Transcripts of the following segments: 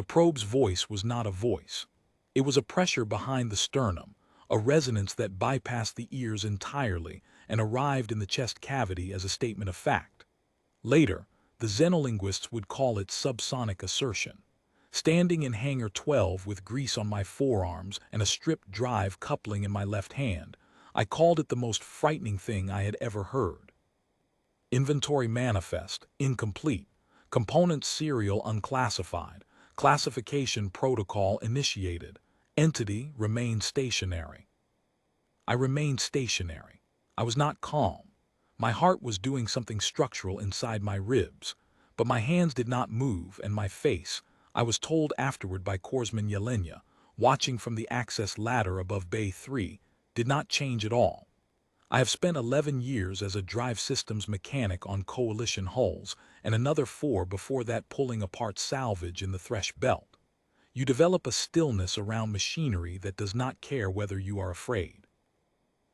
The probe's voice was not a voice. It was a pressure behind the sternum, a resonance that bypassed the ears entirely and arrived in the chest cavity as a statement of fact. Later, the xenolinguists would call it subsonic assertion. Standing in hangar 12 with grease on my forearms and a stripped drive coupling in my left hand, I called it the most frightening thing I had ever heard. Inventory manifest, incomplete. Component serial unclassified. Classification protocol initiated. Entity remained stationary. I remained stationary. I was not calm. My heart was doing something structural inside my ribs, but my hands did not move, and my face, I was told afterward by Corpsman Yelena, watching from the access ladder above Bay 3, did not change at all. I have spent 11 years as a drive systems mechanic on coalition hulls, and another 4 before that pulling apart salvage in the Thresh Belt. You develop a stillness around machinery that does not care whether you are afraid.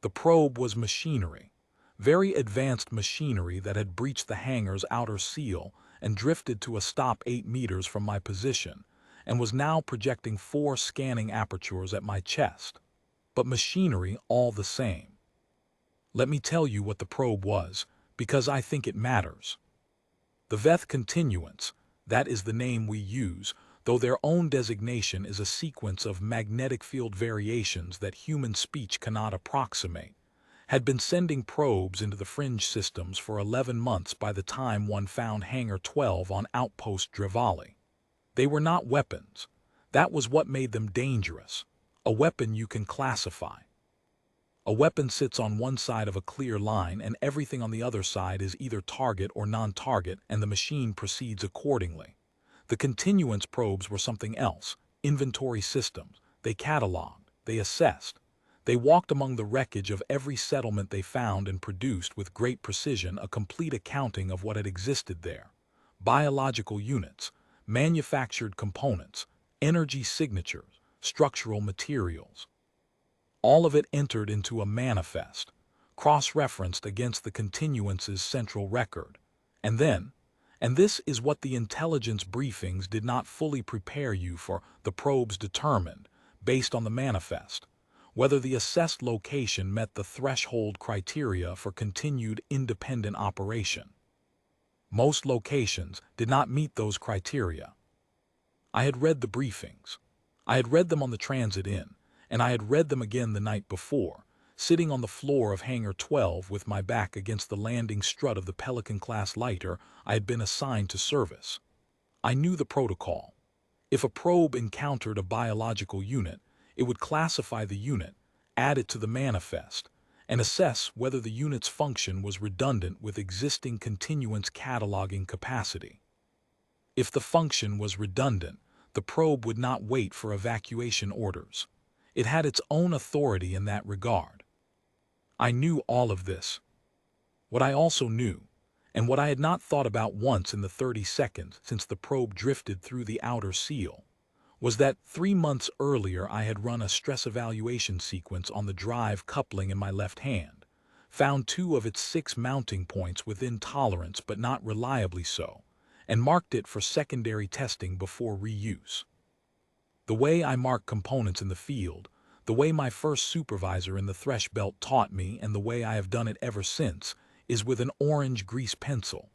The probe was machinery, very advanced machinery that had breached the hangar's outer seal and drifted to a stop 8 meters from my position, and was now projecting 4 scanning apertures at my chest. But machinery all the same. Let me tell you what the probe was, because I think it matters. The Veth continuance, that is the name we use, though their own designation is a sequence of magnetic field variations that human speech cannot approximate, had been sending probes into the fringe systems for 11 months by the time one found Hangar 12 on outpost Drevali. They were not weapons. That was what made them dangerous. A weapon you can classify. A weapon sits on one side of a clear line and everything on the other side is either target or non-target, and the machine proceeds accordingly. The continuance probes were something else. Inventory systems. They catalogued. They assessed. They walked among the wreckage of every settlement they found and produced with great precision a complete accounting of what had existed there. Biological units, manufactured components, energy signatures, structural materials. All of it entered into a manifest, cross-referenced against the continuance's central record. And then, and this is what the intelligence briefings did not fully prepare you for, the probes determined, based on the manifest, whether the assessed location met the threshold criteria for continued independent operation. Most locations did not meet those criteria. I had read the briefings. I had read them on the transit in, and I had read them again the night before, sitting on the floor of Hangar 12 with my back against the landing strut of the Pelican-class lighter I had been assigned to service. I knew the protocol. If a probe encountered a biological unit, it would classify the unit, add it to the manifest, and assess whether the unit's function was redundant with existing continuance cataloging capacity. If the function was redundant, the probe would not wait for evacuation orders. It had its own authority in that regard. I knew all of this. What I also knew, and what I had not thought about once in the 30 seconds since the probe drifted through the outer seal, was that 3 months earlier I had run a stress evaluation sequence on the drive coupling in my left hand, found 2 of its 6 mounting points within tolerance but not reliably so, and marked it for secondary testing before reuse. The way I mark components in the field, the way my first supervisor in the Thresh Belt taught me and the way I have done it ever since, is with an orange grease pencil.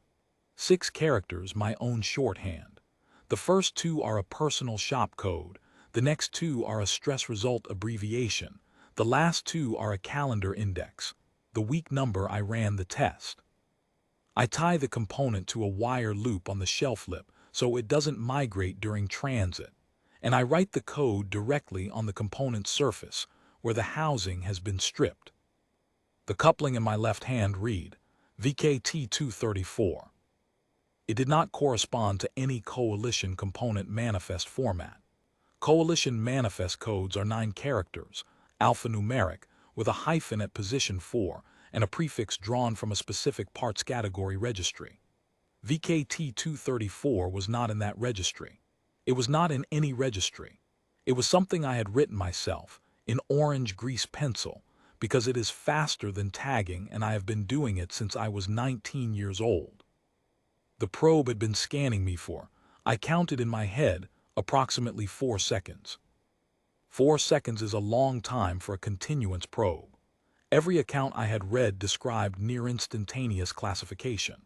6 characters, my own shorthand. The first 2 are a personal shop code, the next 2 are a stress result abbreviation, the last 2 are a calendar index, the week number I ran the test. I tie the component to a wire loop on the shelf lip so it doesn't migrate during transit, and I write the code directly on the component's surface where the housing has been stripped. The coupling in my left hand read VKT234. It did not correspond to any coalition component manifest format. Coalition manifest codes are 9 characters, alphanumeric, with a hyphen at position 4 and a prefix drawn from a specific parts category registry. VKT234 was not in that registry. It was not in any registry. It was something I had written myself, in orange grease pencil, because it is faster than tagging and I have been doing it since I was 19 years old. The probe had been scanning me for, I counted in my head, approximately 4 seconds. 4 seconds is a long time for a continuance probe. Every account I had read described near-instantaneous classification.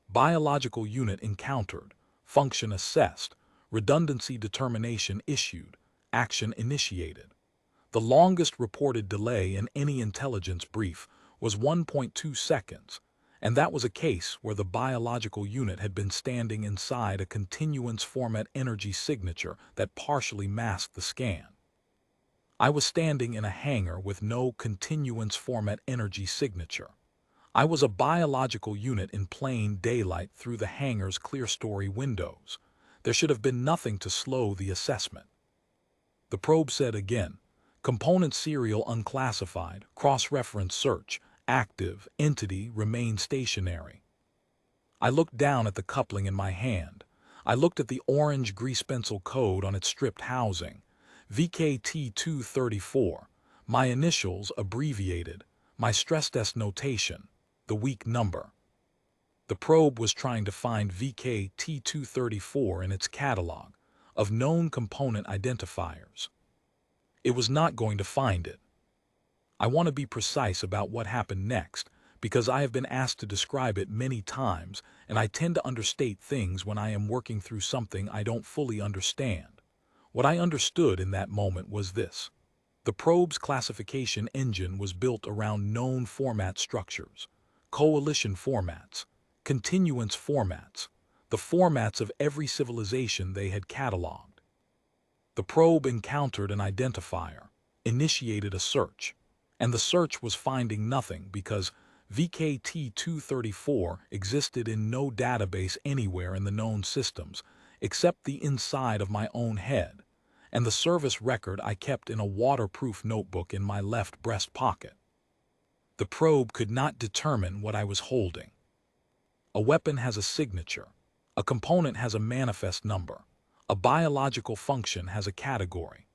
Biological unit encountered, function assessed, redundancy determination issued, action initiated. The longest reported delay in any intelligence brief was 1.2 seconds, and that was a case where the biological unit had been standing inside a continuance format energy signature that partially masked the scan. I was standing in a hangar with no continuance format energy signature. I was a biological unit in plain daylight through the hangar's clear-story windows. There should have been nothing to slow the assessment. The probe said again, component serial unclassified, cross-reference search, active, entity remain stationary. I looked down at the coupling in my hand. I looked at the orange grease pencil code on its stripped housing. VKT234, my initials abbreviated, my stress test notation, the weak number. The probe was trying to find VKT234 in its catalog of known component identifiers. It was not going to find it. I want to be precise about what happened next because I have been asked to describe it many times, and I tend to understate things when I am working through something I don't fully understand. What I understood in that moment was this. The probe's classification engine was built around known format structures, coalition formats, continuance formats, the formats of every civilization they had cataloged. The probe encountered an identifier, initiated a search, and the search was finding nothing because VKT234 existed in no database anywhere in the known systems except the inside of my own head, and the service record I kept in a waterproof notebook in my left breast pocket. The probe could not determine what I was holding. A weapon has a signature, a component has a manifest number, a biological function has a category.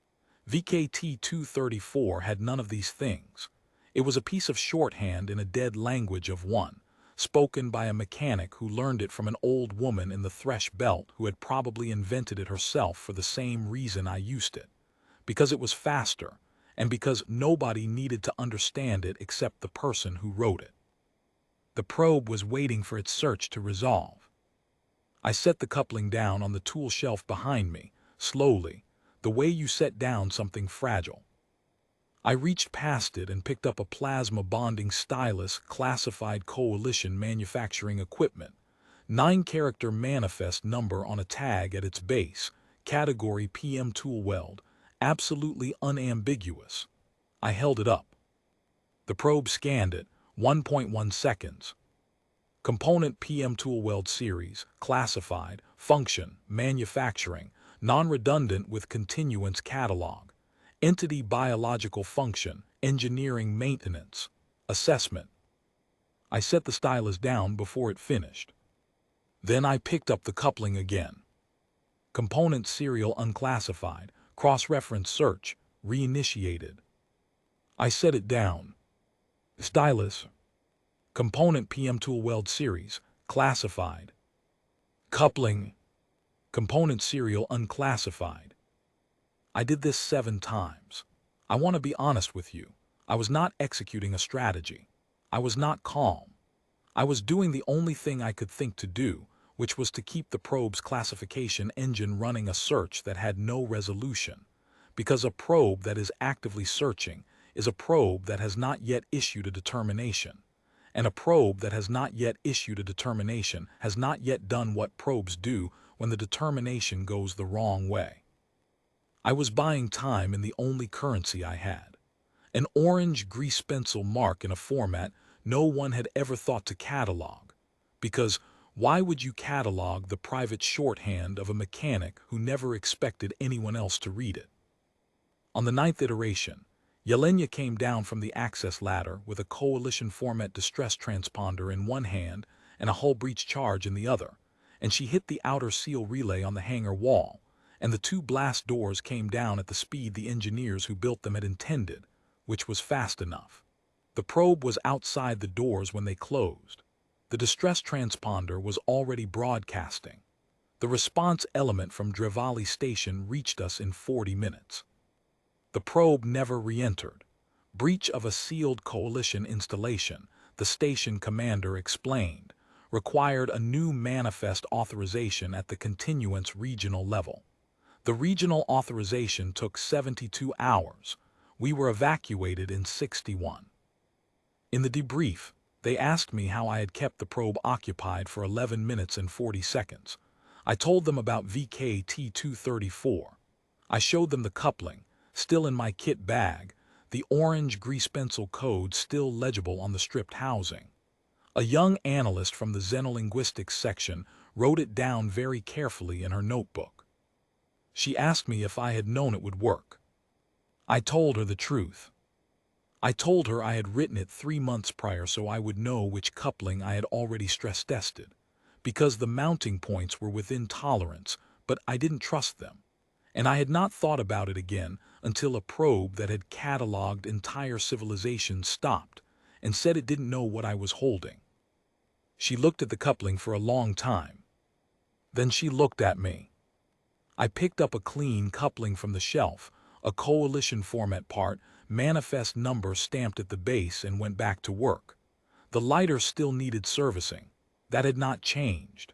VKT234 had none of these things. It was a piece of shorthand in a dead language of one, spoken by a mechanic who learned it from an old woman in the Thresh Belt who had probably invented it herself for the same reason I used it, because it was faster, and because nobody needed to understand it except the person who wrote it. The probe was waiting for its search to resolve. I set the coupling down on the tool shelf behind me, slowly, the way you set down something fragile. I reached past it and picked up a plasma bonding stylus classified coalition manufacturing equipment, 9-character manifest number on a tag at its base, category PM tool weld, absolutely unambiguous. I held it up. The probe scanned it, 1.1 seconds. Component PM tool weld series, classified, function, manufacturing, non-redundant with continuance catalog. Entity biological function, engineering maintenance, assessment. I set the stylus down before it finished. Then I picked up the coupling again. Component serial unclassified, cross-reference search, reinitiated. I set it down. Stylus. Component PM tool weld series, classified. Coupling. Component serial unclassified. I did this 7 times. I want to be honest with you. I was not executing a strategy. I was not calm. I was doing the only thing I could think to do, which was to keep the probe's classification engine running a search that had no resolution. Because a probe that is actively searching is a probe that has not yet issued a determination. And a probe that has not yet issued a determination has not yet done what probes do when the determination goes the wrong way. I was buying time in the only currency I had. An orange grease pencil mark in a format no one had ever thought to catalog. Because why would you catalog the private shorthand of a mechanic who never expected anyone else to read it? On the 9th iteration, Yelena came down from the access ladder with a coalition format distress transponder in one hand and a hull breach charge in the other, and she hit the outer seal relay on the hangar wall, and the 2 blast doors came down at the speed the engineers who built them had intended, which was fast enough. The probe was outside the doors when they closed. The distress transponder was already broadcasting. The response element from Drevali Station reached us in 40 minutes. The probe never re-entered. Breach of a sealed coalition installation, the station commander explained, required a new manifest authorization at the continuance regional level. The regional authorization took 72 hours. We were evacuated in 61. In the debrief, they asked me how I had kept the probe occupied for 11 minutes and 40 seconds. I told them about VKT-234. I showed them the coupling, still in my kit bag, the orange grease pencil code still legible on the stripped housing. A young analyst from the xenolinguistics section wrote it down very carefully in her notebook. She asked me if I had known it would work. I told her the truth. I told her I had written it 3 months prior so I would know which coupling I had already stress-tested, because the mounting points were within tolerance, but I didn't trust them. And I had not thought about it again until a probe that had catalogued entire civilizations stopped and said it didn't know what I was holding. She looked at the coupling for a long time. Then she looked at me. I picked up a clean coupling from the shelf, a coalition format part, manifest number stamped at the base, and went back to work. The lighter still needed servicing. That had not changed.